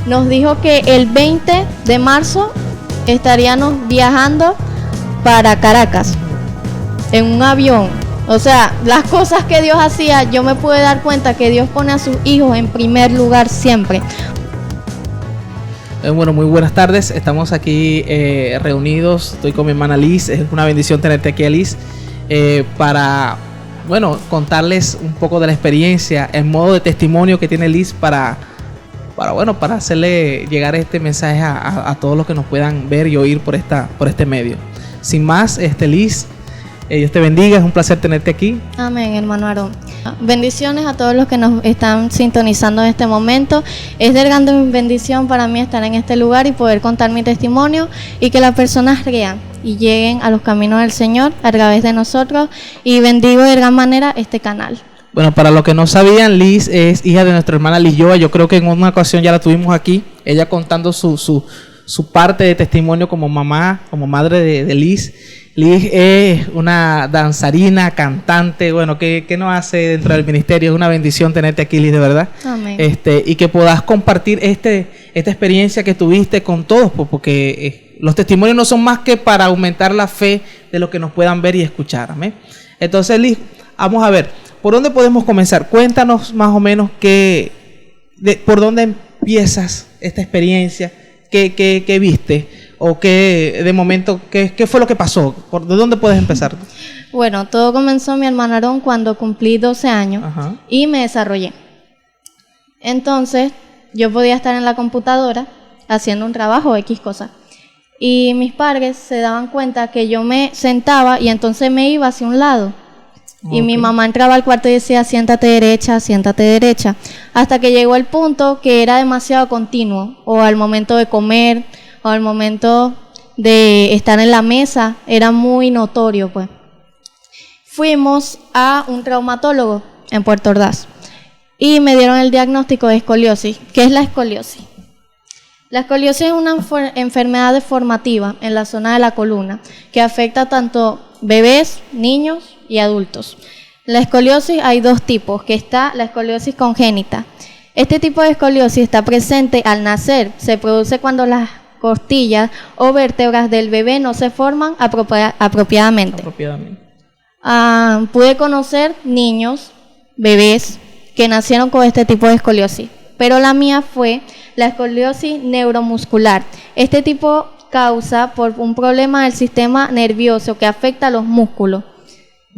nos dijo que el 20 de marzo estaríamos viajando para Caracas en un avión. O sea, las cosas que Dios hacía, yo me pude dar cuenta que Dios pone a sus hijos en primer lugar siempre. Bueno, muy buenas tardes. Estamos aquí reunidos. Estoy con mi hermana Liz. Es una bendición tenerte aquí, Liz, para, bueno, contarles un poco de la experiencia, en modo de testimonio que tiene Liz para hacerle llegar este mensaje a todos los que nos puedan ver y oír por este medio. Sin más, Liz, Dios te bendiga, es un placer tenerte aquí. Amén, hermano Aarón. Bendiciones a todos los que nos están sintonizando en este momento. Es de grande bendición para mí estar en este lugar y poder contar mi testimonio y que las personas crean y lleguen a los caminos del Señor a través de nosotros, y bendigo de gran manera este canal. Bueno, para los que no sabían, Liz es hija de nuestra hermana Lilloa. Yo creo que en una ocasión ya la tuvimos aquí, ella contando su parte de testimonio como mamá, como madre de Liz. Liz es una danzarina, cantante, bueno, que nos hace dentro del ministerio. Es una bendición tenerte aquí, Liz, de verdad. Amén. Y que puedas compartir esta experiencia que tuviste con todos, porque los testimonios no son más que para aumentar la fe de los que nos puedan ver y escuchar. Amén. Entonces, Liz, vamos a ver, ¿por dónde podemos comenzar? Cuéntanos más o menos por dónde empiezas esta experiencia, qué viste, o qué de momento, qué fue lo que pasó, ¿de dónde puedes empezar? Bueno, todo comenzó, mi hermano Aarón, cuando cumplí 12 años. Ajá. Y me desarrollé. Entonces, yo podía estar en la computadora haciendo un trabajo, X cosa. Y mis padres se daban cuenta que yo me sentaba y entonces me iba hacia un lado. Y mi mamá entraba al cuarto y decía, siéntate derecha, hasta que llegó el punto que era demasiado continuo, o al momento de comer, o al momento de estar en la mesa, era muy notorio, pues. Fuimos a un traumatólogo en Puerto Ordaz y me dieron el diagnóstico de escoliosis. ¿Qué es la escoliosis? La escoliosis es una enfermedad deformativa en la zona de la columna que afecta tanto bebés, niños y adultos. La escoliosis hay dos tipos, que está la escoliosis congénita. Este tipo de escoliosis está presente al nacer, se produce cuando las costillas o vértebras del bebé no se forman apropiadamente. Pude conocer niños, bebés, que nacieron con este tipo de escoliosis, pero la mía fue la escoliosis neuromuscular. Este tipo causa por un problema del sistema nervioso que afecta a los músculos,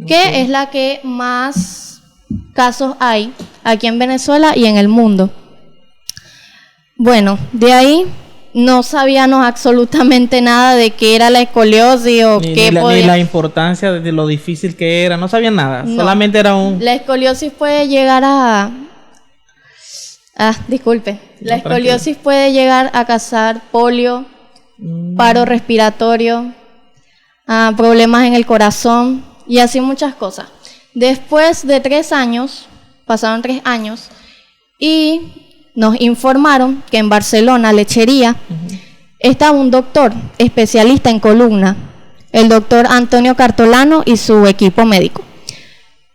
que es la que más casos hay aquí en Venezuela y en el mundo. Bueno, de ahí no sabíamos absolutamente nada de qué era la escoliosis o ni la importancia de lo difícil que era, no sabían nada, no. Solamente era La escoliosis puede llegar a... La escoliosis puede llegar a causar polio, paro respiratorio, problemas en el corazón y así muchas cosas. Después de 3 años, pasaron 3 años y nos informaron que en Barcelona, Lechería, estaba un doctor especialista en columna, el doctor Antonio Cartolano y su equipo médico.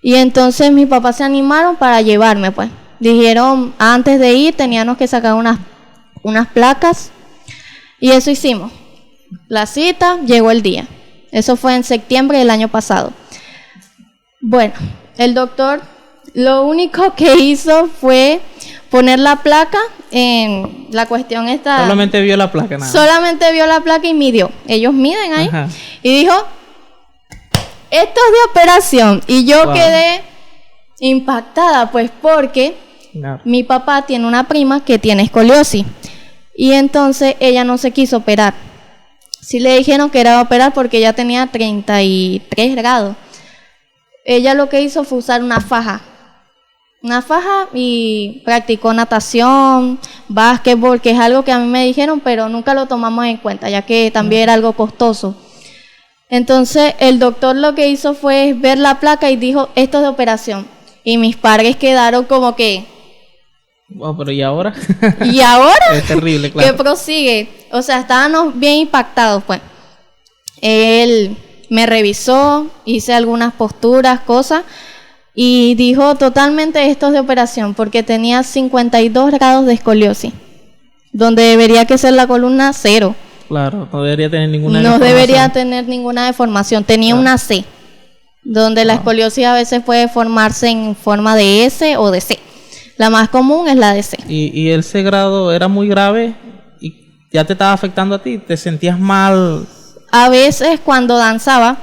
Y entonces mis papás se animaron para llevarme, pues. Dijeron, antes de ir teníamos que sacar unas placas y eso hicimos. La cita, llegó el día. Eso fue en septiembre del año pasado. Bueno, el doctor lo único que hizo fue poner la placa en la cuestión esta. Solamente vio la placa, nada. Solamente vio la placa y midió. Ellos miden ahí. Ajá. Y dijo, esto es de operación. Y yo quedé impactada, pues porque mi papá tiene una prima que tiene escoliosis. Y entonces ella no se quiso operar. Sí le dijeron que era operar porque ella tenía 33 grados. Ella lo que hizo fue usar una faja y practicó natación, básquetbol, que es algo que a mí me dijeron, pero nunca lo tomamos en cuenta, ya que también era algo costoso. Entonces el doctor lo que hizo fue ver la placa y dijo, esto es de operación. Y mis padres quedaron como que... Wow, pero ¿y ahora? ¿Y ahora? Es terrible, claro. ¿Qué prosigue? O sea, estábamos bien impactados, pues. Él me revisó, hice algunas posturas, cosas, y dijo totalmente esto es de operación, porque tenía 52 grados de escoliosis. donde debería que ser la columna 0. Claro, no debería tener ninguna deformación. No debería tener ninguna deformación, tenía una C, donde la escoliosis a veces puede formarse en forma de S o de C. La más común es la de C. ¿Y ese grado era muy grave y ya te estaba afectando a ti? ¿Te sentías mal? A veces cuando danzaba,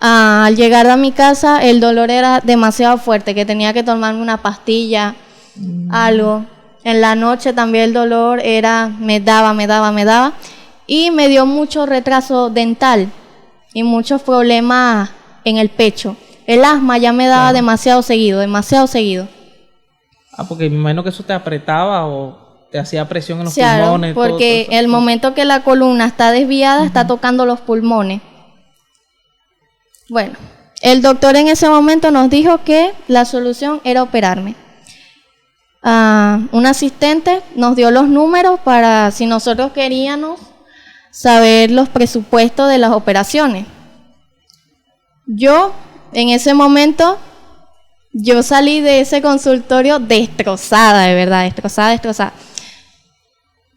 al llegar a mi casa el dolor era demasiado fuerte, que tenía que tomarme una pastilla, algo. En la noche también el dolor me daba. Y me dio mucho retraso dental y muchos problemas en el pecho. El asma ya me daba demasiado seguido. Porque me imagino que eso te apretaba o te hacía presión en los pulmones. Porque el momento que la columna está desviada, está tocando los pulmones. Bueno, el doctor en ese momento nos dijo que la solución era operarme. Un asistente nos dio los números para si nosotros queríamos saber los presupuestos de las operaciones. Yo, en ese momento, yo salí de ese consultorio destrozada, de verdad, destrozada.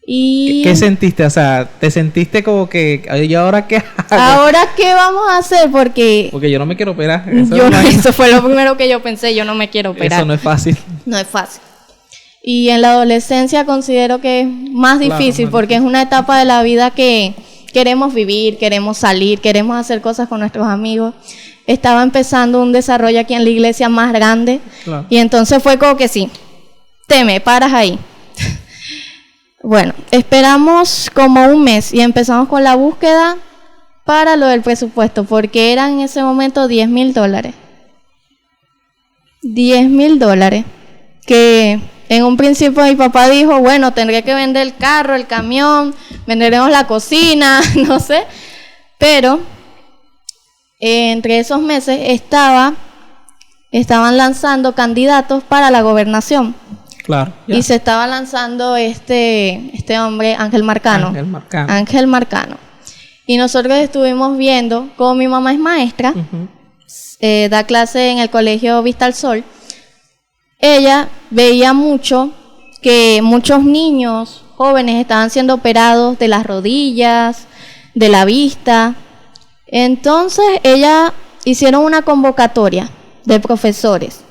Y ¿Qué sentiste? O sea, ¿te sentiste como que, ¿y ahora qué hago? ¿Ahora qué vamos a hacer? Porque yo no me quiero operar. Eso fue lo primero que yo pensé, yo no me quiero operar. Eso no es fácil. No es fácil. Y en la adolescencia considero que es más difícil porque es una etapa de la vida que queremos vivir, queremos salir, queremos hacer cosas con nuestros amigos. Estaba empezando un desarrollo aquí en la iglesia más grande y entonces fue como que sí, te me paras ahí. Bueno, esperamos como un mes y empezamos con la búsqueda para lo del presupuesto porque eran en ese momento $10,000. $10,000 que en un principio mi papá dijo, bueno, tendré que vender el carro, el camión, venderemos la cocina, no sé. Pero entre esos meses estaban lanzando candidatos para la gobernación. Claro. Y se estaba lanzando este hombre, Ángel Marcano. Y nosotros estuvimos viendo cómo mi mamá es maestra, da clase en el colegio Vista al Sol. Ella veía mucho que muchos niños jóvenes estaban siendo operados de las rodillas, de la vista. Entonces, ella hicieron una convocatoria de profesores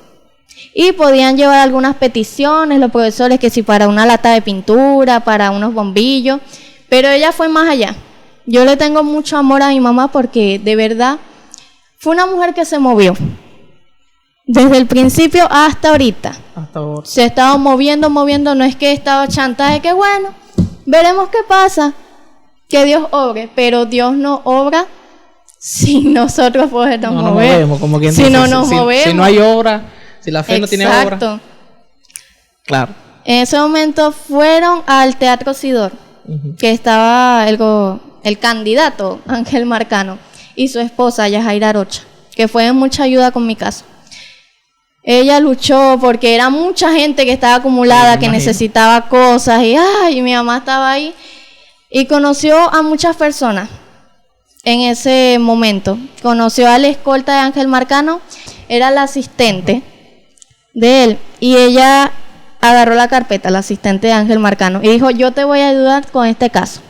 y podían llevar algunas peticiones los profesores, que si para una lata de pintura, para unos bombillos, pero ella fue más allá. Yo le tengo mucho amor a mi mamá porque de verdad fue una mujer que se movió. Desde el principio hasta ahorita. Se estaba moviendo, no es que estaba chantaje, que bueno, veremos qué pasa, que Dios obre, pero Dios no obra si nosotros podernos mover. Movemos, como quien si dice, no nos movemos. Si no hay obra, si la fe no tiene obra. Exacto. Claro. En ese momento fueron al Teatro Sidor, que estaba el candidato Ángel Marcano y su esposa Yajaira Arocha, que fue de mucha ayuda con mi caso. Ella luchó porque era mucha gente que estaba acumulada, que necesitaba cosas y mi mamá estaba ahí y conoció a muchas personas en ese momento. Conoció a la escolta de Ángel Marcano, era la asistente de él y ella agarró la carpeta, la asistente de Ángel Marcano, y dijo, yo te voy a ayudar con este caso.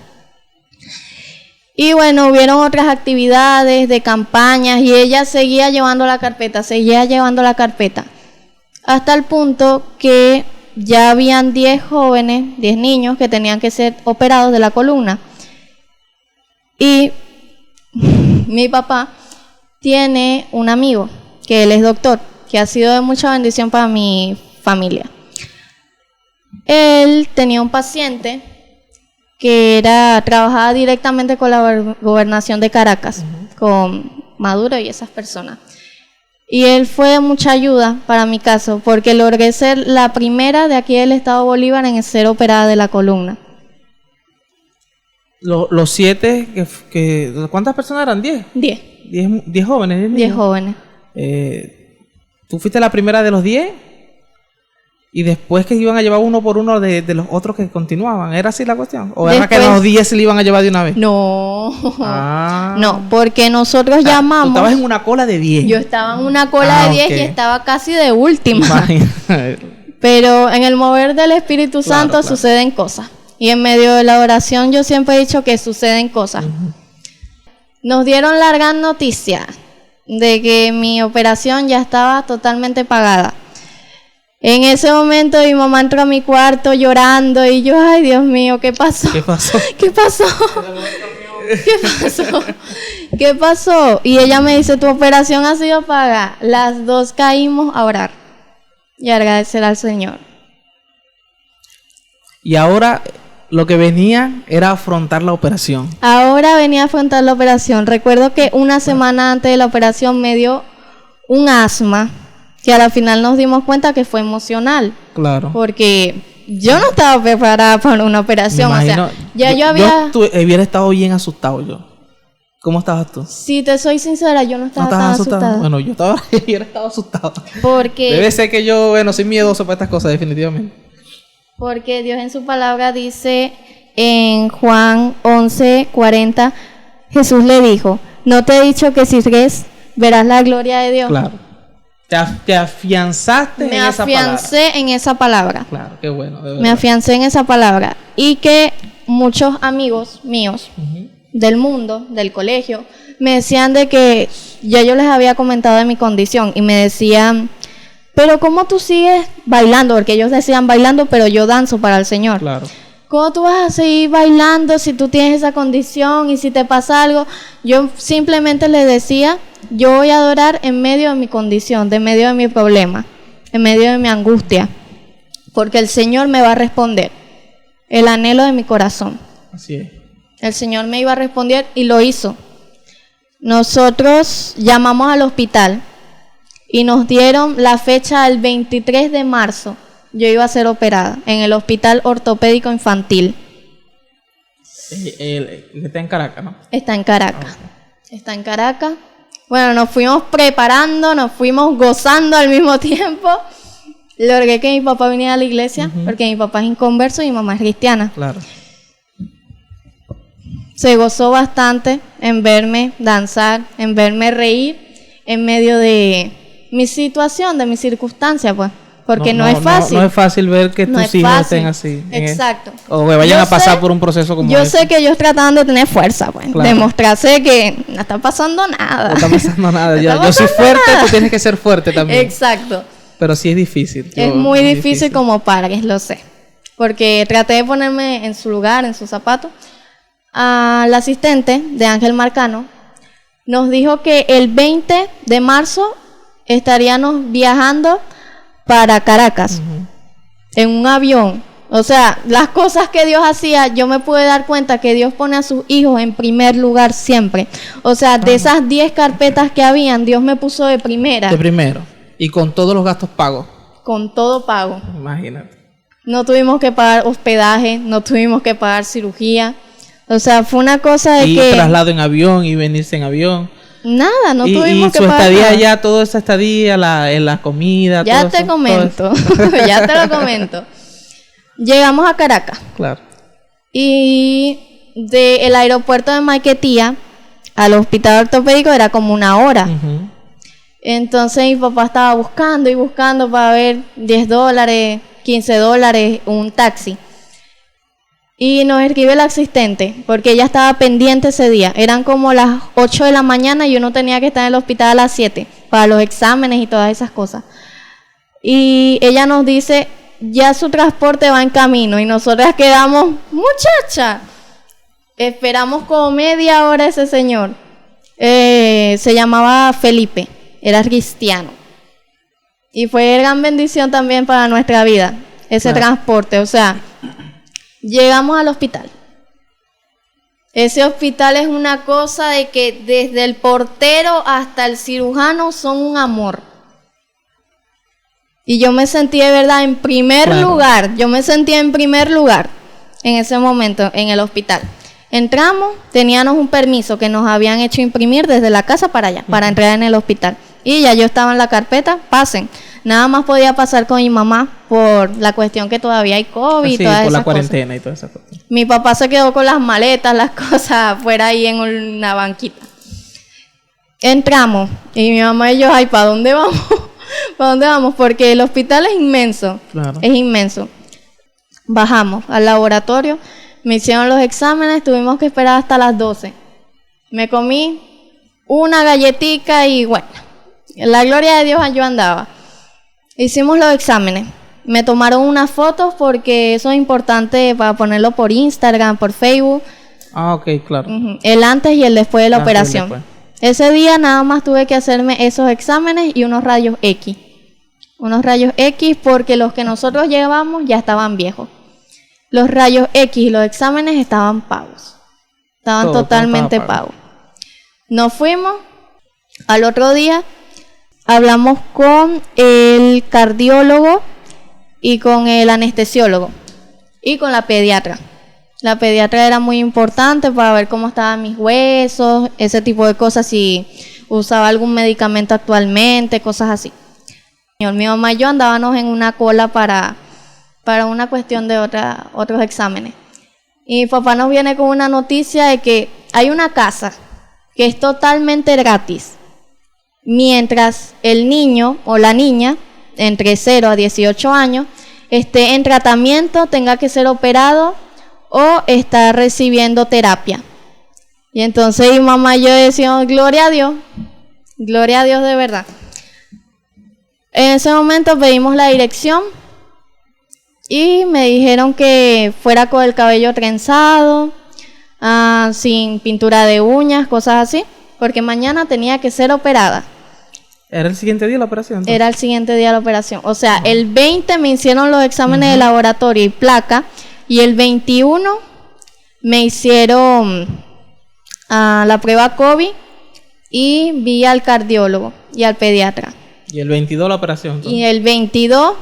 Y bueno, hubieron otras actividades de campañas y ella seguía llevando la carpeta, hasta el punto que ya habían 10 niños que tenían que ser operados de la columna. Y mi papá tiene un amigo, que él es doctor, que ha sido de mucha bendición para mi familia. Él tenía un paciente que trabajaba directamente con la gobernación de Caracas, con Maduro y esas personas. Y él fue de mucha ayuda para mi caso, porque logré ser la primera de aquí del estado Bolívar en ser operada de la columna. Los 7, ¿cuántas personas eran? 10. 10 jóvenes. 10 jóvenes. ¿Tú fuiste la primera de los 10? Y después que iban a llevar uno por uno de los otros que continuaban. ¿Era así la cuestión? ¿O era que los 10 se le iban a llevar de una vez? No. No, porque nosotros llamamos... Tú estabas en una cola de 10. Yo estaba en una cola de 10 y estaba casi de última. Pero en el mover del Espíritu Santo suceden cosas. Y en medio de la oración yo siempre he dicho que suceden cosas. Nos dieron la gran noticia de que mi operación ya estaba totalmente pagada. En ese momento mi mamá entró a mi cuarto llorando y yo, ay Dios mío, ¿qué pasó? ¿Qué pasó? ¿Qué pasó? ¿Qué pasó? ¿Qué pasó? Y ella me dice, tu operación ha sido pagada. Las dos caímos a orar y a agradecer al Señor. Y ahora lo que venía era afrontar la operación. Ahora venía a afrontar la operación. Recuerdo que una semana antes de la operación me dio un asma, que a la final nos dimos cuenta que fue emocional. Claro. Porque yo no estaba preparada para una operación. Me imagino, o sea, ya yo había... Yo hubiera estado bien asustado yo. ¿Cómo estabas tú? Si te soy sincera, yo no estaba tan asustada. Bueno, yo hubiera estado asustado. Porque... Debe ser que yo, bueno, soy miedoso para estas cosas, definitivamente. Porque Dios en su palabra dice en Juan 11:40, Jesús le dijo, ¿no te he dicho que si crees verás la gloria de Dios? Claro. Te afianzaste en esa palabra. Me afiancé en esa palabra. Claro, qué bueno. Me afiancé en esa palabra. Y que muchos amigos míos del mundo, del colegio, me decían de que ya yo les había comentado de mi condición y me decían, pero ¿cómo tú sigues bailando? Porque ellos decían bailando, pero yo danzo para el Señor. Claro. ¿Cómo tú vas a seguir bailando si tú tienes esa condición y si te pasa algo? Yo simplemente les decía, yo voy a adorar en medio de mi condición, en medio de mi problema, en medio de mi angustia, porque el Señor me va a responder el anhelo de mi corazón. Así es. El Señor me iba a responder y lo hizo. Nosotros llamamos al hospital y nos dieron la fecha del 23 de marzo. Yo iba a ser operada en el Hospital Ortopédico Infantil. Está en Caracas, ¿no? Está en Caracas. Está en Caracas. Bueno, nos fuimos preparando, nos fuimos gozando al mismo tiempo. Logré que mi papá viniera a la iglesia, porque mi papá es inconverso y mi mamá es cristiana. Claro. Se gozó bastante en verme danzar, en verme reír en medio de mi situación, de mi circunstancia, pues. Porque no es fácil. No es fácil ver que tus hijos estén así. Exacto. O que vayan a pasar por un proceso como ese. Yo sé que ellos trataban de tener fuerza, pues. Claro. Demostrarse que no está pasando nada. No está pasando nada. Yo soy fuerte, tú tienes que ser fuerte también. Exacto. Pero sí es difícil. Es muy difícil como padres, lo sé. Porque traté de ponerme en su lugar, en sus zapatos. Al asistente de Ángel Marcano nos dijo que el 20 de marzo estaríamos viajando para Caracas en un avión. O sea, las cosas que Dios hacía, yo me pude dar cuenta que Dios pone a sus hijos en primer lugar siempre. O sea, de esas 10 carpetas que habían, Dios me puso de primera. De primero. Y con todos los gastos pagos. Con todo pago. Imagínate. No tuvimos que pagar hospedaje, no tuvimos que pagar cirugía. O sea, fue una cosa de que... Y traslado en avión y venirse en avión. Nada, no tuvimos que Y pagar. su estadía allá, toda esa estadía, la comida, ya todo te eso, comento, ya te lo comento. Llegamos a Caracas. Claro. Y del aeropuerto de Maiquetía al hospital ortopédico era como 1 hora. Entonces mi papá estaba buscando y buscando para ver $10, $15, un taxi. Y nos escribe el asistente, porque ella estaba pendiente ese día. Eran como las 8 de la mañana y uno tenía que estar en el hospital a las 7 para los exámenes y todas esas cosas. Y ella nos dice, ya su transporte va en camino. Y nosotras quedamos, muchacha, esperamos como media hora ese señor. Se llamaba Felipe, era cristiano. Y fue gran bendición también para nuestra vida, ese transporte, o sea... Llegamos al hospital. Ese hospital es una cosa de que desde el portero hasta el cirujano son un amor. Y yo me sentí de verdad en primer lugar. Yo me sentí en primer lugar en ese momento en el hospital. Entramos, teníamos un permiso que nos habían hecho imprimir desde la casa para allá, para entrar en el hospital. Y ya yo estaba en la carpeta, pasen. Nada más podía pasar con mi mamá por la cuestión que todavía hay COVID y todas esas cosas. Sí, por la cuarentena y todas esas cosas. Mi papá se quedó con las maletas, las cosas afuera ahí en una banquita. Entramos y mi mamá y yo, ay, ¿para dónde vamos? ¿Para dónde vamos? Porque el hospital es inmenso. Claro. Es inmenso. Bajamos al laboratorio, me hicieron los exámenes, tuvimos que esperar hasta las 12. Me comí una galletica y bueno, la gloria de Dios yo andaba. Hicimos los exámenes. Me tomaron unas fotos porque eso es importante para ponerlo por Instagram, por Facebook. Ah, ok, claro. El antes y el después de la operación. Ese día nada más tuve que hacerme esos exámenes y unos rayos X. Unos rayos X porque los que nosotros llevamos ya estaban viejos. Los rayos X y los exámenes estaban pagos. Estaban totalmente pagos. Nos fuimos. Al otro día hablamos con el cardiólogo y con el anestesiólogo y con la pediatra. La pediatra era muy importante para ver cómo estaban mis huesos, ese tipo de cosas, si usaba algún medicamento actualmente, cosas así. Mi mamá y yo andábamos en una cola para una cuestión de otros exámenes. Y mi papá nos viene con una noticia de que hay una casa que es totalmente gratis, mientras el niño o la niña entre 0 a 18 años esté en tratamiento, tenga que ser operado o está recibiendo terapia. Y entonces mi mamá y yo decíamos, gloria a Dios de verdad. En ese momento pedimos la dirección y me dijeron que fuera con el cabello trenzado, sin pintura de uñas, cosas así, porque mañana tenía que ser operada. ¿Era el siguiente día la operación? Entonces? Era el siguiente día la operación. O sea, el 20 me hicieron los exámenes de laboratorio y placa, y el 21 me hicieron la prueba COVID y vi al cardiólogo y al pediatra. ¿Y el 22 la operación? Entonces? Y el 22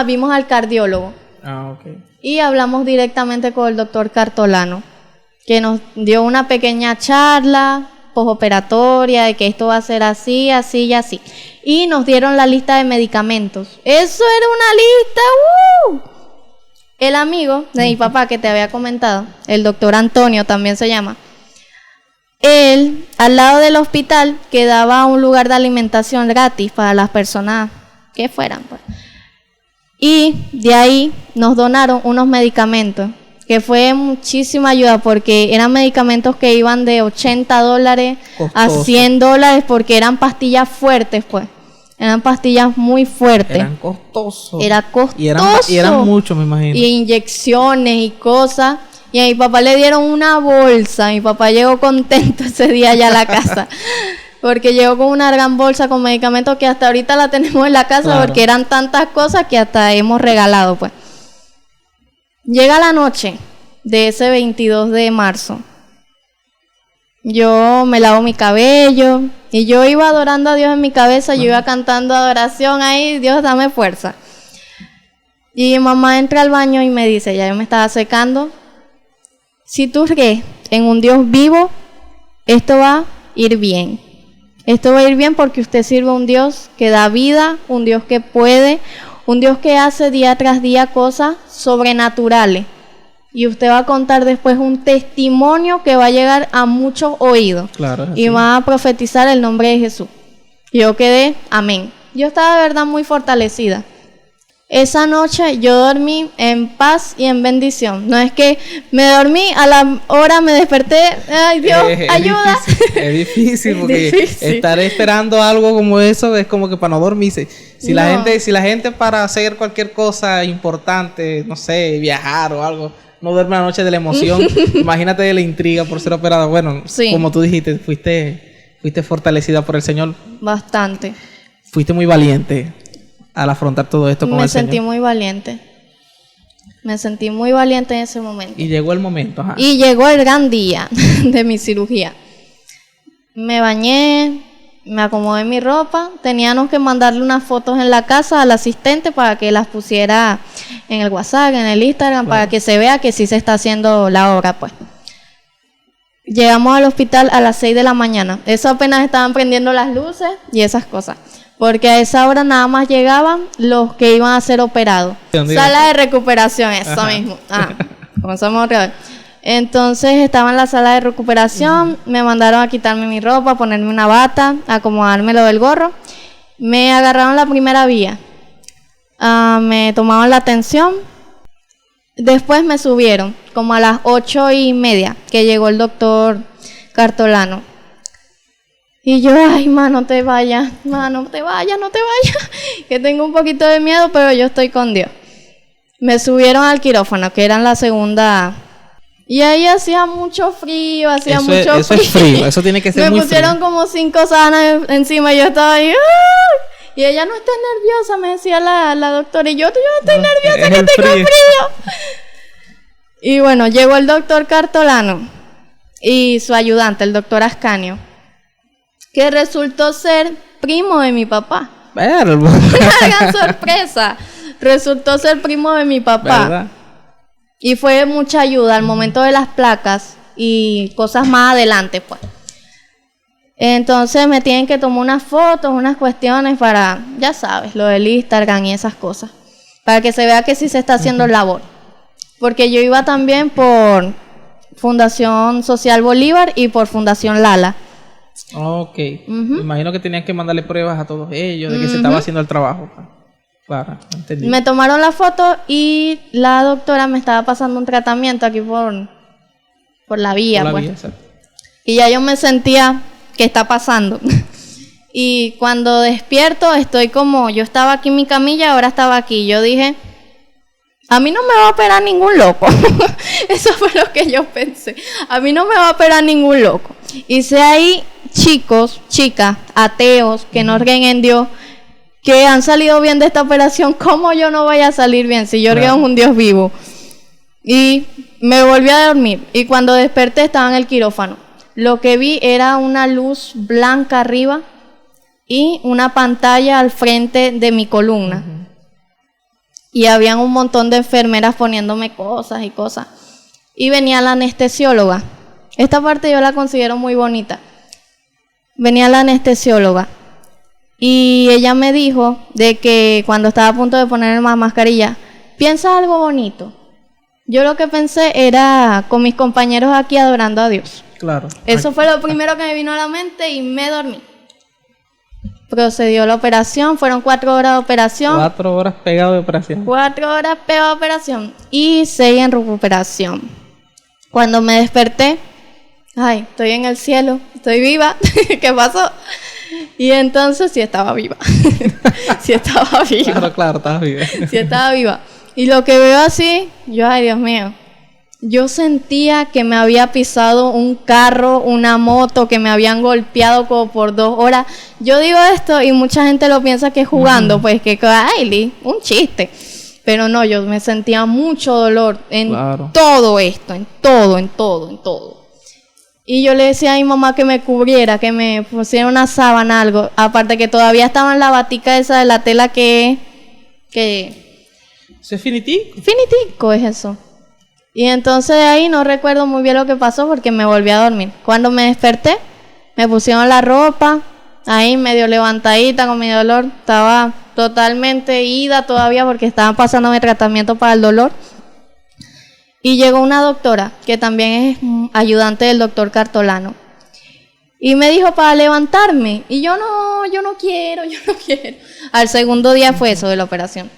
vimos al cardiólogo. Ok. Y hablamos directamente con el doctor Cartolano, que nos dio una pequeña charla postoperatoria de que esto va a ser así, así y así. Y nos dieron la lista de medicamentos. ¡Eso era una lista! El amigo de mi papá que te había comentado, el doctor Antonio también se llama, él, al lado del hospital, quedaba un lugar de alimentación gratis para las personas que fueran, pues. Y de ahí nos donaron unos medicamentos, que fue muchísima ayuda porque eran medicamentos que iban de $80 a $100 porque eran pastillas fuertes, pues. Eran pastillas muy fuertes. Eran costosos. Era costoso. Y eran muchos, me imagino. Y inyecciones y cosas. Y a mi papá le dieron una bolsa. Mi papá llegó contento ese día ya a la casa. Porque llegó con una gran bolsa con medicamentos que hasta ahorita la tenemos en la casa, claro, porque eran tantas cosas que hasta hemos regalado, pues. Llega la noche de ese 22 de marzo. Yo me lavo mi cabello y yo iba adorando a Dios en mi cabeza, yo iba cantando adoración ahí, Dios dame fuerza. Y mi mamá entra al baño y me dice, ya yo me estaba secando, si tú crees en un Dios vivo, esto va a ir bien. Esto va a ir bien porque usted sirve a un Dios que da vida, un Dios que puede, un Dios que hace día tras día cosas sobrenaturales. Y usted va a contar después un testimonio que va a llegar a muchos oídos. Claro, y va a profetizar el nombre de Jesús. Yo quedé, amén. Yo estaba de verdad muy fortalecida. Esa noche yo dormí en paz y en bendición. No es que me dormí, a la hora me desperté, ay Dios, ayuda. Es difícil porque estar esperando algo como eso es como que para no dormirse. Si la gente para hacer cualquier cosa importante, no sé, viajar o algo, no duerme la noche de la emoción, imagínate de la intriga por ser operada. Bueno, como tú dijiste, fuiste fortalecida por el Señor. Bastante. Fuiste muy valiente al afrontar todo esto con el Señor. Me sentí muy valiente en ese momento. Y llegó el momento. Ajá. Y llegó el gran día de mi cirugía. Me bañé, me acomodé mi ropa. Teníamos que mandarle unas fotos en la casa al asistente para que las pusiera en el WhatsApp, en el Instagram, para que se vea que sí se está haciendo la obra, pues. Llegamos al hospital a las 6 de la mañana. Eso apenas estaban prendiendo las luces y esas cosas. Porque a esa hora nada más llegaban los que iban a ser operados. Sala de recuperación, eso mismo. Comenzamos otra vez. Entonces estaba en la sala de recuperación, me mandaron a quitarme mi ropa, ponerme una bata, acomodármelo del gorro. Me agarraron la primera vía. Me tomaron la tensión. Después me subieron, como a las 8:30, que llegó el doctor Cartolano. Y yo, ay, no te vayas, no te vayas, que tengo un poquito de miedo, pero yo estoy con Dios. Me subieron al quirófano, que era en la segunda, y ahí hacía mucho frío, Eso es frío, eso tiene que ser muy frío. Me pusieron como 5 sábanas encima y yo estaba ahí, ¡ay! Y ella, no estés nerviosa, me decía la doctora, y yo estoy nerviosa, que tengo frío. Y bueno, llegó el doctor Cartolano y su ayudante, el doctor Ascanio, que resultó ser primo de mi papá. Una gran sorpresa. Resultó ser primo de mi papá. ¿Verdad? Y fue de mucha ayuda al momento de las placas y cosas más adelante, pues. Entonces me tienen que tomar unas fotos, unas cuestiones para, ya sabes, lo del Instagram y esas cosas, para que se vea que sí se está haciendo labor. Porque yo iba también por Fundación Social Bolívar y por Fundación Lala. Ok. Me imagino que tenían que mandarle pruebas a todos ellos de que se estaba haciendo el trabajo. Claro, entendí. Me tomaron la foto y la doctora me estaba pasando un tratamiento aquí por la vía. Por la vía, exacto. Y ya yo me sentía, ¿qué está pasando? Y cuando despierto estoy como, yo estaba aquí en mi camilla, ahora estaba aquí. Yo dije, a mí no me va a operar ningún loco. Eso fue lo que yo pensé. A mí no me va a operar ningún loco. Y si hay chicos, chicas, ateos, que no creen en Dios, que han salido bien de esta operación, ¿cómo yo no voy a salir bien si yo creo en un Dios vivo? Y me volví a dormir. Y cuando desperté estaba en el quirófano. Lo que vi era una luz blanca arriba y una pantalla al frente de mi columna. Y habían un montón de enfermeras poniéndome cosas y cosas. Y venía la anestesióloga. Esta parte yo la considero muy bonita. Venía la anestesióloga. Y ella me dijo de que cuando estaba a punto de ponerme la mascarilla, piensa algo bonito. Yo lo que pensé era con mis compañeros aquí adorando a Dios. Claro. Eso fue lo primero que me vino a la mente y me dormí. Procedió la operación, fueron 4 horas de operación. 4 horas pegado de operación. 4 horas pegado de operación y 6 en recuperación. Cuando me desperté, ay, estoy en el cielo, estoy viva. ¿Qué pasó? Y entonces sí estaba viva. Sí estaba viva. Claro, estaba viva. Sí estaba viva. Y lo que veo así, yo, ay Dios mío, yo sentía que me había pisado un carro, una moto, que me habían golpeado como por 2 horas. Yo digo esto y mucha gente lo piensa que es jugando, pues que, ay, un chiste. Pero no, yo me sentía mucho dolor en todo esto, en todo. Y yo le decía a mi mamá que me cubriera, que me pusiera una sábana, algo. Aparte que todavía estaba en la batica esa de la tela que ¿eso es finitico? Finitico es eso. Y entonces de ahí no recuerdo muy bien lo que pasó porque me volví a dormir. Cuando me desperté, me pusieron la ropa, ahí medio levantadita con mi dolor. Estaba totalmente ida todavía porque estaban pasándome tratamiento para el dolor. Y llegó una doctora que también es ayudante del doctor Cartolano. Y me dijo para levantarme. Y yo no quiero. Al segundo día fue eso de la operación.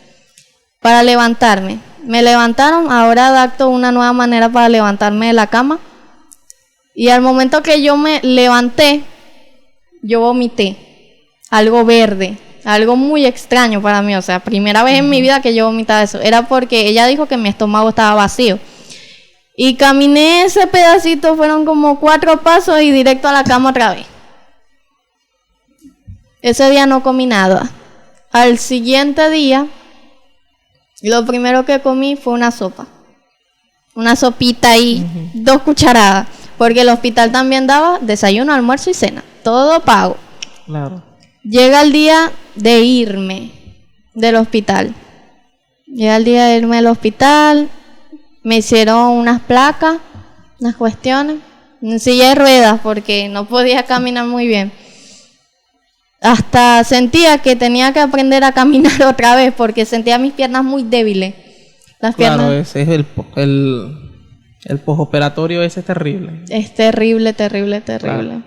Para levantarme. Me levantaron, ahora adapto una nueva manera para levantarme de la cama. Y al momento que yo me levanté, yo vomité. Algo verde. Algo muy extraño para mí. O sea, primera vez en mi vida que yo vomitaba eso. Era porque ella dijo que mi estómago estaba vacío. Y caminé ese pedacito, fueron como 4 pasos y directo a la cama otra vez. Ese día no comí nada. Al siguiente día, lo primero que comí fue una sopa. Una sopita ahí, 2 cucharadas. Porque el hospital también daba desayuno, almuerzo y cena. Todo pago. Claro. Llega el día de irme del hospital. Me hicieron unas placas, unas cuestiones, en silla de ruedas porque no podía caminar muy bien. Hasta sentía que tenía que aprender a caminar otra vez porque sentía mis piernas muy débiles. Las piernas. Claro, ese es el postoperatorio, ese es terrible. Es terrible. Claro.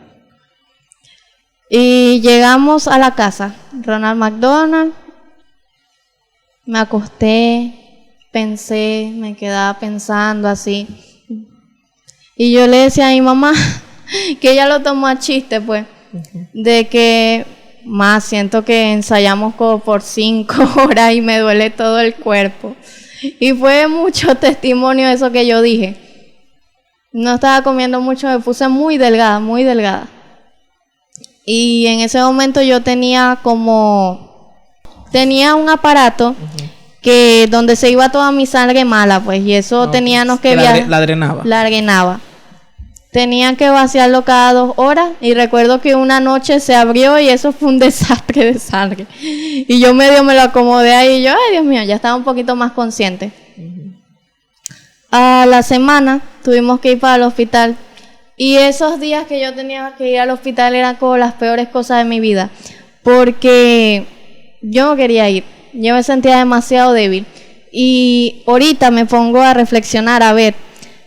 Y llegamos a la casa, Ronald McDonald, me acosté, pensé, me quedaba pensando así. Y yo le decía a mi mamá, que ella lo tomó a chiste, pues, de que más siento que ensayamos como por 5 horas y me duele todo el cuerpo. Y fue mucho testimonio eso que yo dije. No estaba comiendo mucho, me puse muy delgada, muy delgada. Y en ese momento yo tenía un aparato que donde se iba toda mi sangre mala, pues, y eso teníamos que la drenaba. La drenaba. Tenían que vaciarlo cada 2 horas y recuerdo que una noche se abrió y eso fue un desastre de sangre. Y yo medio me lo acomodé ahí y yo, ay Dios mío, ya estaba un poquito más consciente. A la semana tuvimos que ir para el hospital y esos días que yo tenía que ir al hospital eran como las peores cosas de mi vida porque yo no quería ir, yo me sentía demasiado débil y ahorita me pongo a reflexionar a ver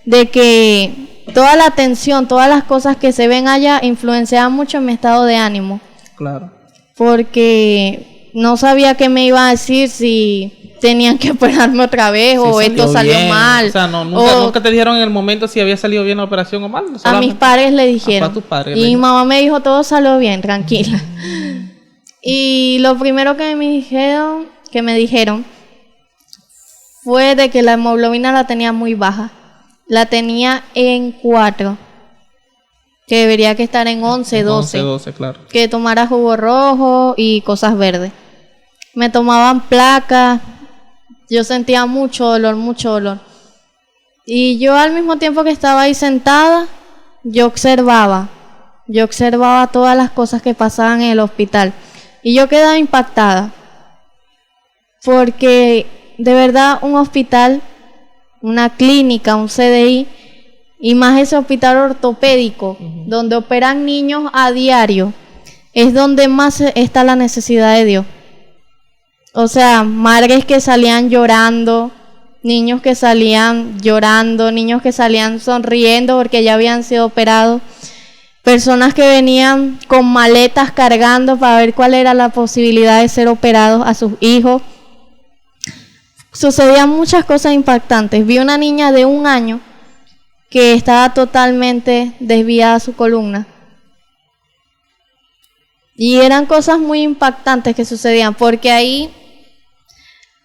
de que toda la tensión, todas las cosas que se ven allá influenciaban mucho en mi estado de ánimo. Claro. Porque no sabía qué me iba a decir si tenían que operarme otra vez o esto salió mal. O sea, nunca te dijeron en el momento si había salido bien la operación o mal. A mis padres le dijeron. A tus padres. Y mi mamá me dijo, todo salió bien, tranquila. Y lo primero que me dijeron fue de que la hemoglobina la tenía muy baja. La tenía en 4, que debería que estar en 11, 12. 12, claro. Que tomara jugo rojo y cosas verdes. Me tomaban placas, yo sentía mucho dolor. Y yo al mismo tiempo que estaba ahí sentada, yo observaba todas las cosas que pasaban en el hospital. Y yo quedaba impactada, porque de verdad un hospital, una clínica, un CDI, y más ese hospital ortopédico, donde operan niños a diario, es donde más está la necesidad de Dios. O sea, madres que salían llorando, niños que salían llorando, niños que salían sonriendo porque ya habían sido operados, personas que venían con maletas cargando para ver cuál era la posibilidad de ser operados a sus hijos. Sucedían muchas cosas impactantes. Vi una niña de 1 año que estaba totalmente desviada su columna. Y eran cosas muy impactantes que sucedían, porque ahí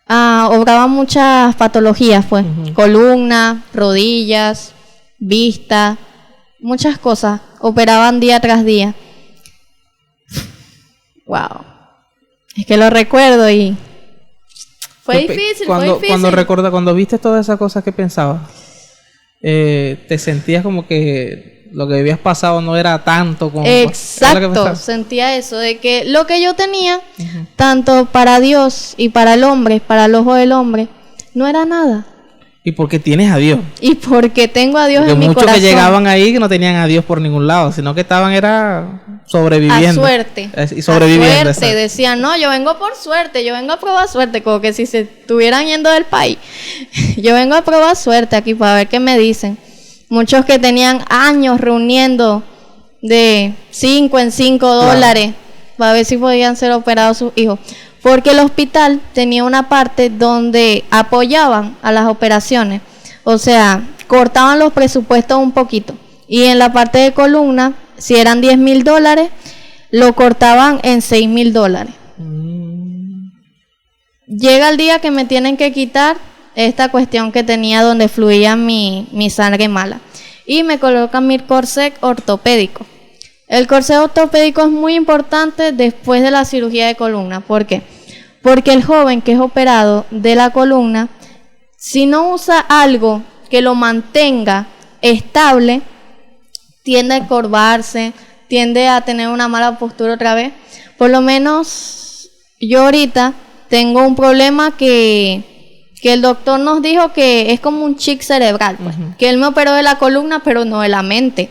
obraban muchas patologías, pues. Columna, rodillas, vista, muchas cosas. Operaban día tras día. Wow. Es que lo recuerdo y fue difícil. Cuando viste todas esas cosas, ¿qué pensabas? ¿Te sentías como que lo que habías pasado no era tanto como... Exacto, sentía eso, de que lo que yo tenía, tanto para Dios y para el hombre, para el ojo del hombre, no era nada. Y porque tienes a Dios. Y porque tengo a Dios en mi corazón. Muchos que llegaban ahí que no tenían a Dios por ningún lado, sino que estaban sobreviviendo. A suerte. Y sobreviviendo. A suerte. Decían, no, yo vengo por suerte, yo vengo a probar suerte, como que si se estuvieran yendo del país. Yo vengo a probar suerte aquí para ver qué me dicen. Muchos que tenían años reuniendo de 5 en 5 dólares para ver si podían ser operados sus hijos. Porque el hospital tenía una parte donde apoyaban a las operaciones. O sea, cortaban los presupuestos un poquito. Y en la parte de columna, si eran $10,000, lo cortaban en $6,000. Llega el día que me tienen que quitar esta cuestión que tenía donde fluía mi sangre mala. Y me colocan mi corset ortopédico. El corset ortopédico es muy importante después de la cirugía de columna. ¿Por qué? Porque el joven que es operado de la columna, si no usa algo que lo mantenga estable, tiende a encorvarse, tiende a tener una mala postura otra vez. Por lo menos yo ahorita tengo un problema que el doctor nos dijo que es como un chip cerebral, pues, que él me operó de la columna pero no de la mente,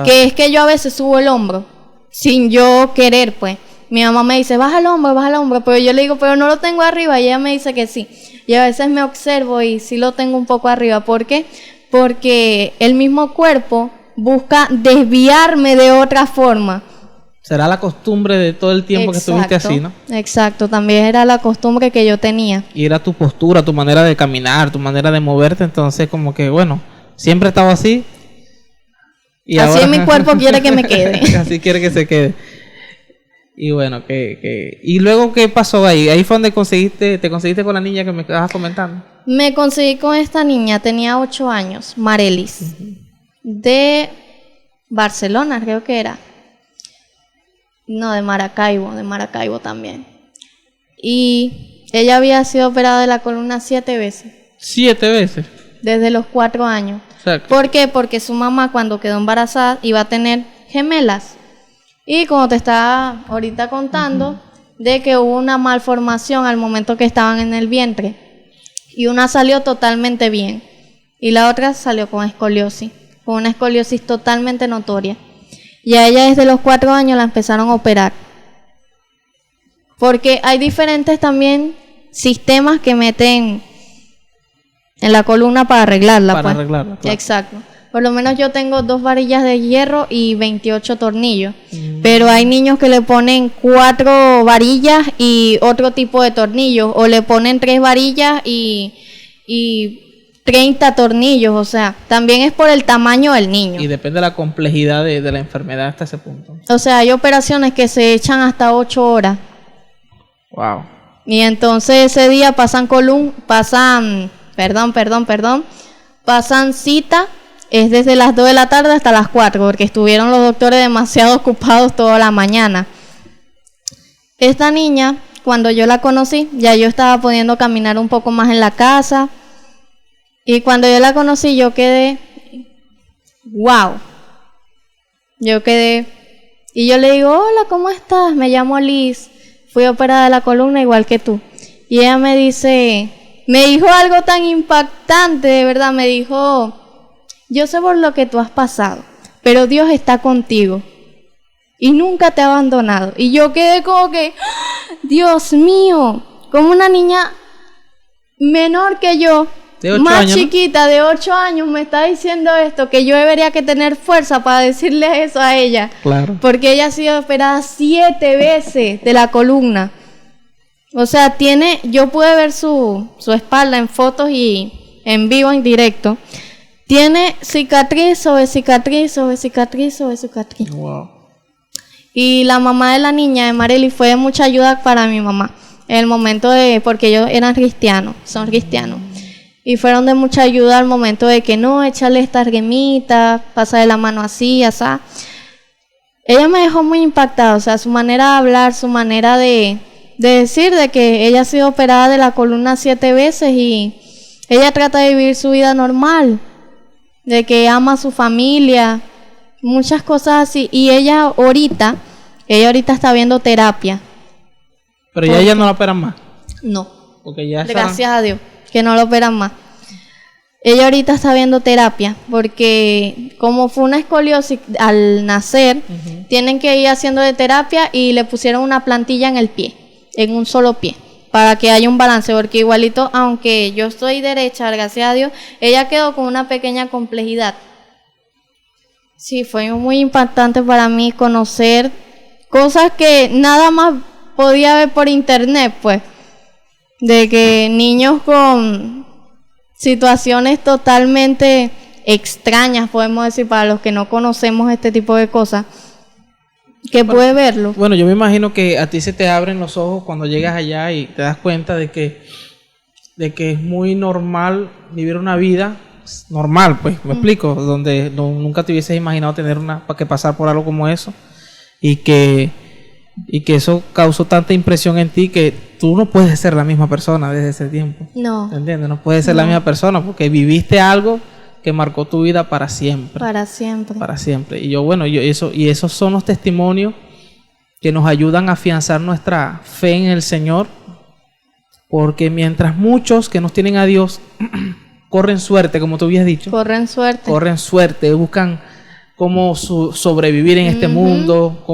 que es que yo a veces subo el hombro sin yo querer, pues. Mi mamá me dice, baja el hombro, pero yo le digo, pero no lo tengo arriba, y ella me dice que sí. Y a veces me observo y sí lo tengo un poco arriba. ¿Por qué? Porque el mismo cuerpo busca desviarme de otra forma. Será la costumbre de todo el tiempo que estuviste así, ¿no? Exacto, también era la costumbre que yo tenía. Y era tu postura, tu manera de caminar, tu manera de moverte, entonces como que, bueno, siempre estaba así. Y así ahora mi cuerpo quiere que me quede. Así quiere que se quede. Y bueno, y luego, ¿qué pasó ahí? Ahí fue donde te conseguiste con la niña que me estabas comentando. Me conseguí con esta niña, tenía 8 años, Marelis, de Barcelona, creo que era. No, de Maracaibo también. Y ella había sido operada de la columna 7 veces. 7 veces. Desde los 4 años. Exacto. ¿Por qué? Porque su mamá, cuando quedó embarazada, iba a tener gemelas. Y como te estaba ahorita contando, de que hubo una malformación al momento que estaban en el vientre. Y una salió totalmente bien. Y la otra salió con escoliosis. Con una escoliosis totalmente notoria. Y a ella desde los 4 años la empezaron a operar. Porque hay diferentes también sistemas que meten en la columna para arreglarla. Para arreglarla, claro. Exacto. Por lo menos yo tengo 2 varillas de hierro y 28 tornillos. Pero hay niños que le ponen 4 varillas y otro tipo de tornillos. O le ponen 3 varillas y 30 tornillos. O sea, también es por el tamaño del niño. Y depende de la complejidad de la enfermedad hasta ese punto. O sea, hay operaciones que se echan hasta 8 horas. Wow. Y entonces ese día pasan cita. Es desde las 2 de la tarde hasta las 4, porque estuvieron los doctores demasiado ocupados toda la mañana. Esta niña, cuando yo la conocí, ya yo estaba pudiendo caminar un poco más en la casa. Y cuando yo la conocí, yo quedé, wow. Y yo le digo, hola, ¿cómo estás? Me llamo Liz, fui operada de la columna igual que tú. Y ella me dijo algo tan impactante, de verdad, me dijo... Yo sé por lo que tú has pasado, pero Dios está contigo y nunca te ha abandonado. Y yo quedé como que, Dios mío, como una niña menor que yo, más años, chiquita, de 8 años, me está diciendo esto, que yo debería que tener fuerza para decirle eso a ella. Claro. Porque ella ha sido operada 7 veces de la columna. O sea, yo pude ver su espalda en fotos y en vivo, en directo. Tiene cicatriz sobre cicatriz sobre cicatriz sobre cicatriz. Wow. Y la mamá de la niña, de Marely, fue de mucha ayuda para mi mamá. En el momento porque ellos eran cristianos, son cristianos. Y fueron de mucha ayuda al momento de que no, échale esta gemita, pásale la mano así, así. Ella me dejó muy impactada, o sea, su manera de hablar, su manera de decir de que ella ha sido operada de la columna 7 veces y ella trata de vivir su vida normal. De que ama a su familia, muchas cosas así. Y ella ahorita está viendo terapia. Pero ya ella no la operan más. No. Porque ya gracias a Dios que no la operan más. Ella ahorita está viendo terapia porque como fue una escoliosis al nacer, tienen que ir haciendo de terapia y le pusieron una plantilla en el pie, en un solo pie, para que haya un balance, porque igualito, aunque yo estoy derecha, gracias a Dios, ella quedó con una pequeña complejidad. Sí, fue muy impactante para mí conocer cosas que nada más podía ver por internet, pues, de que niños con situaciones totalmente extrañas, podemos decir, para los que no conocemos este tipo de cosas, que puede verlo. Bueno, yo me imagino que a ti se te abren los ojos cuando llegas allá y te das cuenta de que es muy normal vivir una vida normal, pues, me explico, donde nunca te hubieses imaginado que pasar por algo como eso y que eso causó tanta impresión en ti que tú no puedes ser la misma persona desde ese tiempo. No. ¿Entiendes? No puedes ser la misma persona porque viviste algo que marcó tu vida para siempre. Para siempre. Para siempre. Y esos son los testimonios que nos ayudan a afianzar nuestra fe en el Señor, porque mientras muchos que nos tienen a Dios corren suerte, como tú habías dicho. Corren suerte, buscan cómo sobrevivir en este mundo,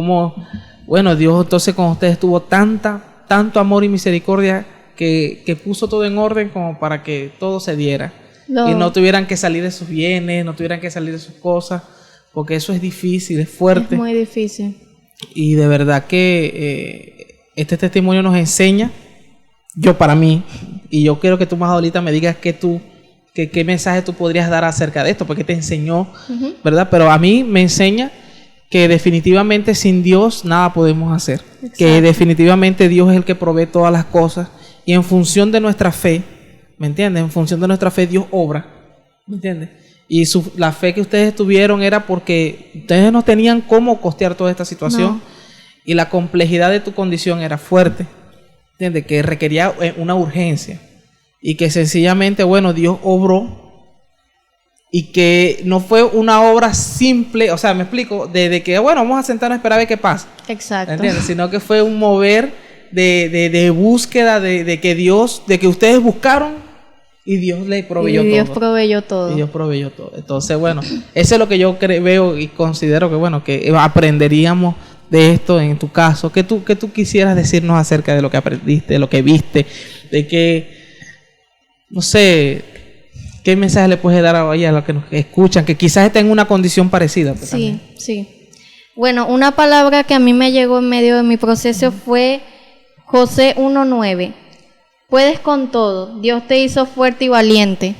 bueno, Dios entonces con ustedes tuvo tanto amor y misericordia que puso todo en orden como para que todo se diera. No. Y no tuvieran que salir de sus bienes, no tuvieran que salir de sus cosas, porque eso es difícil, es fuerte. Es muy difícil. Y de verdad que este testimonio nos enseña, yo para mí, y yo quiero que tú más ahorita me digas qué mensaje tú podrías dar acerca de esto, porque te enseñó, ¿verdad? Pero a mí me enseña que definitivamente sin Dios nada podemos hacer. Exacto. Que definitivamente Dios es el que provee todas las cosas y en función de nuestra fe, ¿me entiendes? En función de nuestra fe Dios obra, ¿me entiendes? Y la fe que ustedes tuvieron era porque ustedes no tenían cómo costear toda esta situación, y la complejidad de tu condición era fuerte, ¿entiendes? Que requería una urgencia y que sencillamente, bueno, Dios obró. Y que no fue una obra simple, o sea, me explico, de que, bueno, vamos a sentarnos a esperar a ver qué pasa. Exacto. ¿Entiendes? Sino que fue un mover de búsqueda, de que ustedes buscaron y Dios les proveyó todo. Y Dios proveyó todo. Y Dios proveyó todo. Entonces, bueno, eso es lo que yo veo y considero que, bueno, que aprenderíamos de esto en tu caso. ¿Qué tú quisieras decirnos acerca de lo que aprendiste, de lo que viste, de que, no sé... ¿Qué mensaje le puedes dar a los que nos escuchan, que quizás estén en una condición parecida? Pues, sí, también. Sí. Bueno, una palabra que a mí me llegó en medio de mi proceso fue Josué 1:9. Puedes con todo, Dios te hizo fuerte y valiente.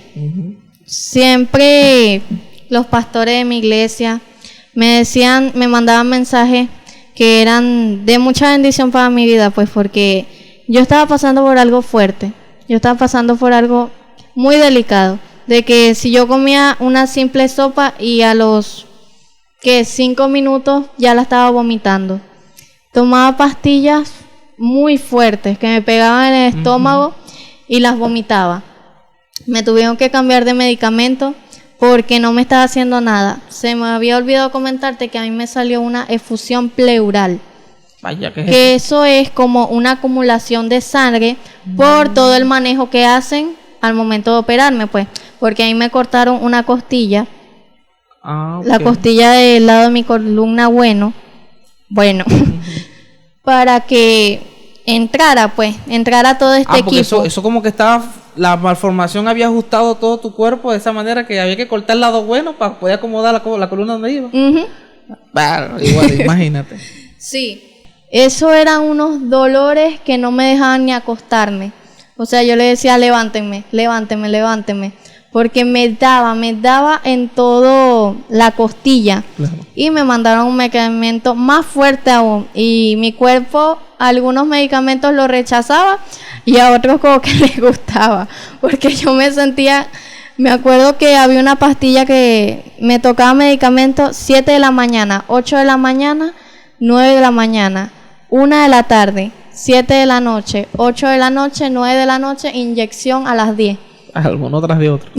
Siempre los pastores de mi iglesia me mandaban mensajes que eran de mucha bendición para mi vida, pues porque yo estaba pasando por algo fuerte, yo estaba pasando por algo muy delicado. De que si yo comía una simple sopa y a los 5 minutos ya la estaba vomitando. Tomaba pastillas muy fuertes que me pegaban en el estómago y las vomitaba. Me tuvieron que cambiar de medicamento porque no me estaba haciendo nada. Se me había olvidado comentarte que a mí me salió una efusión pleural. Vaya, ¿qué es que eso es como una acumulación de sangre por todo el manejo que hacen al momento de operarme, pues, porque ahí me cortaron una costilla, okay. La costilla del lado de mi columna, bueno, para que entrara todo este equipo. Eso como que estaba, la malformación había ajustado todo tu cuerpo de esa manera que había que cortar el lado bueno para poder acomodar la columna donde iba. Bueno, igual, imagínate. Sí, eso eran unos dolores que no me dejaban ni acostarme. O sea, yo le decía, levánteme, porque me daba en todo la costilla. Claro. Y me mandaron un medicamento más fuerte aún. Y mi cuerpo, algunos medicamentos los rechazaba y a otros como que les gustaba. Porque yo me acuerdo que había una pastilla que me tocaba medicamento 7 de la mañana, 8 de la mañana, 9 de la mañana, 1 de la tarde. 7 de la noche, 8 de la noche, 9 de la noche, inyección a las 10. Alguno tras de otro.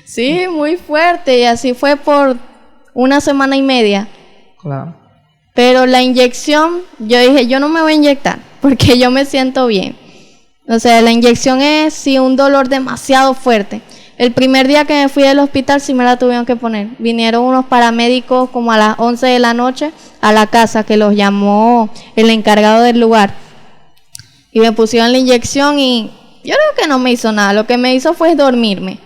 Sí, muy fuerte. Y así fue por 1 semana y media. Claro. Pero la inyección, yo dije, yo no me voy a inyectar porque yo me siento bien. O sea, la inyección es sí un dolor demasiado fuerte. El primer día que me fui del hospital sí me la tuvieron que poner. Vinieron unos paramédicos como a las 11 de la noche a la casa, que los llamó el encargado del lugar. Y me pusieron la inyección y yo creo que no me hizo nada. Lo que me hizo fue dormirme.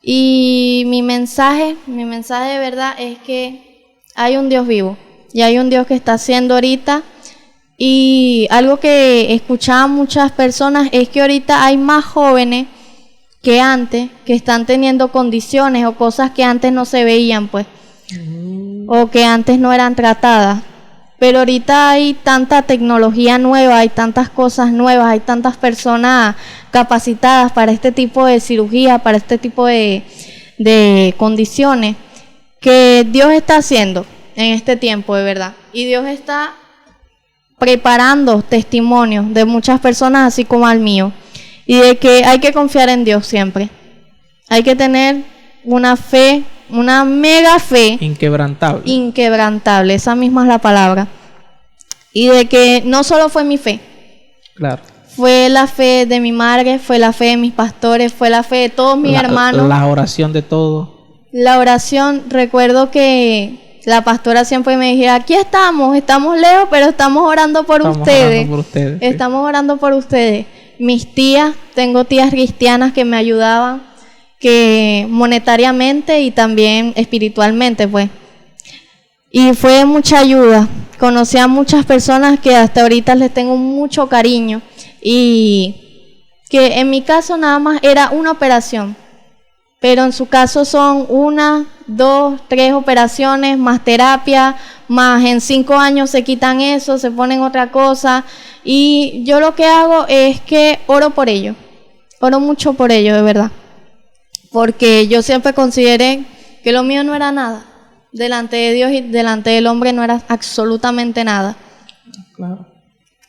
Y mi mensaje de verdad es que hay un Dios vivo. Y hay un Dios que está haciendo ahorita. Y algo que escuchaban muchas personas es que ahorita hay más jóvenes que antes, que están teniendo condiciones o cosas que antes no se veían, pues, o que antes no eran tratadas. Pero ahorita hay tanta tecnología nueva, hay tantas cosas nuevas, hay tantas personas capacitadas para este tipo de cirugía, para este tipo de condiciones, que Dios está haciendo en este tiempo, de verdad. Y Dios está preparando testimonios de muchas personas, así como al mío. Y de que hay que confiar en Dios siempre. Hay que tener una fe, una mega fe. Inquebrantable. Inquebrantable, esa misma es la palabra. Y de que no solo fue mi fe. Claro. Fue la fe de mi madre, fue la fe de mis pastores, fue la fe de todos mis hermanos. La oración de todos. La oración, recuerdo que la pastora siempre me decía, aquí estamos lejos, pero estamos orando por ustedes. Estamos orando por ustedes. Mis tías, tengo tías cristianas que me ayudaban, que monetariamente y también espiritualmente, pues. y fue de mucha ayuda. Conocí a muchas personas que hasta ahorita les tengo mucho cariño y que en mi caso nada más era una operación, pero en su caso son 1, 2, 3 operaciones, más terapia, más en 5 años se quitan eso, se ponen otra cosa, y yo lo que hago es que oro por ello, oro mucho por ello, de verdad, porque yo siempre consideré que lo mío no era nada, delante de Dios y delante del hombre no era absolutamente nada. Claro.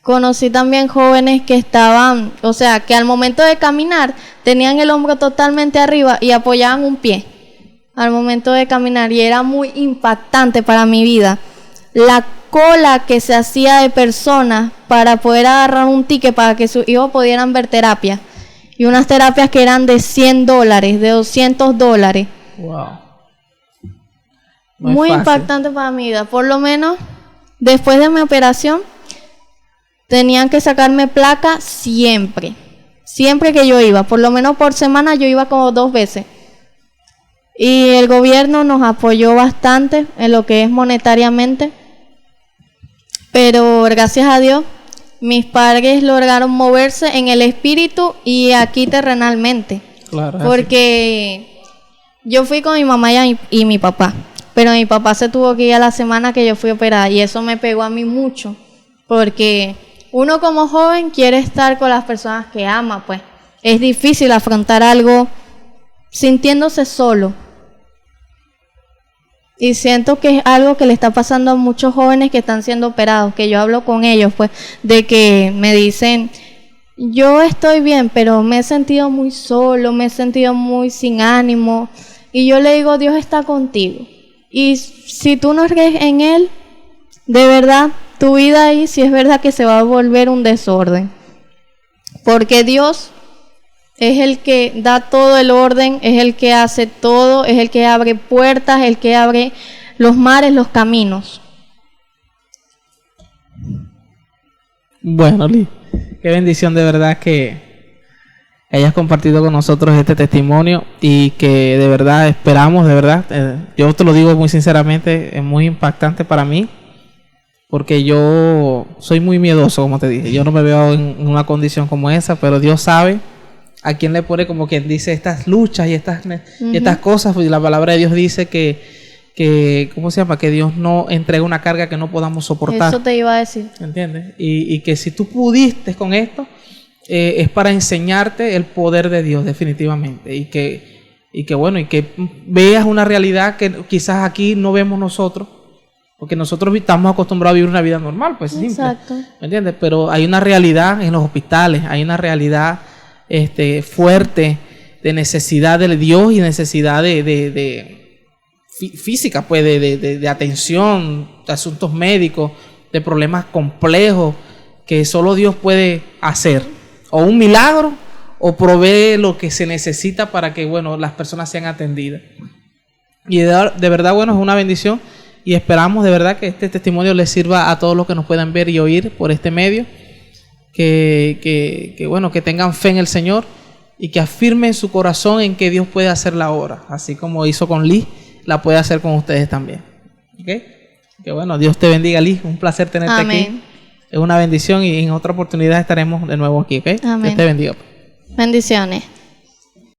Conocí también jóvenes que estaban, o sea, que al momento de caminar tenían el hombro totalmente arriba y apoyaban un pie al momento de caminar, y era muy impactante para mi vida la cola que se hacía de personas para poder agarrar un ticket para que sus hijos pudieran ver terapia, y unas terapias que eran de $100, de $200. Wow. Muy impactante para mi vida. Por lo menos después de mi operación tenían que sacarme placa siempre que yo iba, por lo menos por semana yo iba como 2 veces. Y el gobierno nos apoyó bastante en lo que es monetariamente, pero gracias a Dios mis padres lograron moverse en el espíritu y aquí terrenalmente. Claro, porque yo fui con mi mamá y mi papá, pero mi papá se tuvo que ir a la semana que yo fui operada, y eso me pegó a mí mucho, porque uno como joven quiere estar con las personas que ama, pues es difícil afrontar algo sintiéndose solo. Y siento que es algo que le está pasando a muchos jóvenes que están siendo operados, que yo hablo con ellos, pues, de que me dicen, yo estoy bien, pero me he sentido muy solo, me he sentido muy sin ánimo. Y yo le digo, Dios está contigo. Y si tú no crees en Él, de verdad, tu vida ahí sí es verdad que se va a volver un desorden. Porque Dios es el que da todo el orden, es el que hace todo, es el que abre puertas, el que abre los mares, los caminos. Bueno, Liz, qué bendición de verdad que hayas compartido con nosotros este testimonio, y que de verdad esperamos, de verdad, yo te lo digo muy sinceramente, es muy impactante para mí, porque yo soy muy miedoso, como te dije, yo no me veo en una condición como esa, pero Dios sabe a quién le pone, como quien dice, estas luchas y estas cosas, y la palabra de Dios dice que ¿cómo se llama? Que Dios no entrega una carga que no podamos soportar. Eso te iba a decir. ¿Entiendes? Y que si tú pudiste con esto, es para enseñarte el poder de Dios, definitivamente, y que bueno, y que veas una realidad que quizás aquí no vemos nosotros, porque nosotros estamos acostumbrados a vivir una vida normal, pues simple. Exacto. ¿Me entiendes? Pero hay una realidad en los hospitales, hay una realidad fuerte de necesidad de Dios y necesidad de física, pues de atención, de asuntos médicos, de problemas complejos que solo Dios puede hacer, o un milagro, o provee lo que se necesita para que, bueno, las personas sean atendidas. Y de verdad, bueno, es una bendición, y esperamos de verdad que este testimonio les sirva a todos los que nos puedan ver y oír por este medio. Que bueno, que tengan fe en el Señor, y que afirmen su corazón en que Dios puede hacer la obra, así como hizo con Liz, la puede hacer con ustedes también. ¿Okay? Que bueno, Dios te bendiga, Liz, un placer tenerte aquí, es una bendición, y en otra oportunidad estaremos de nuevo aquí. ¿Okay? Amén. Dios te bendiga. Bendiciones.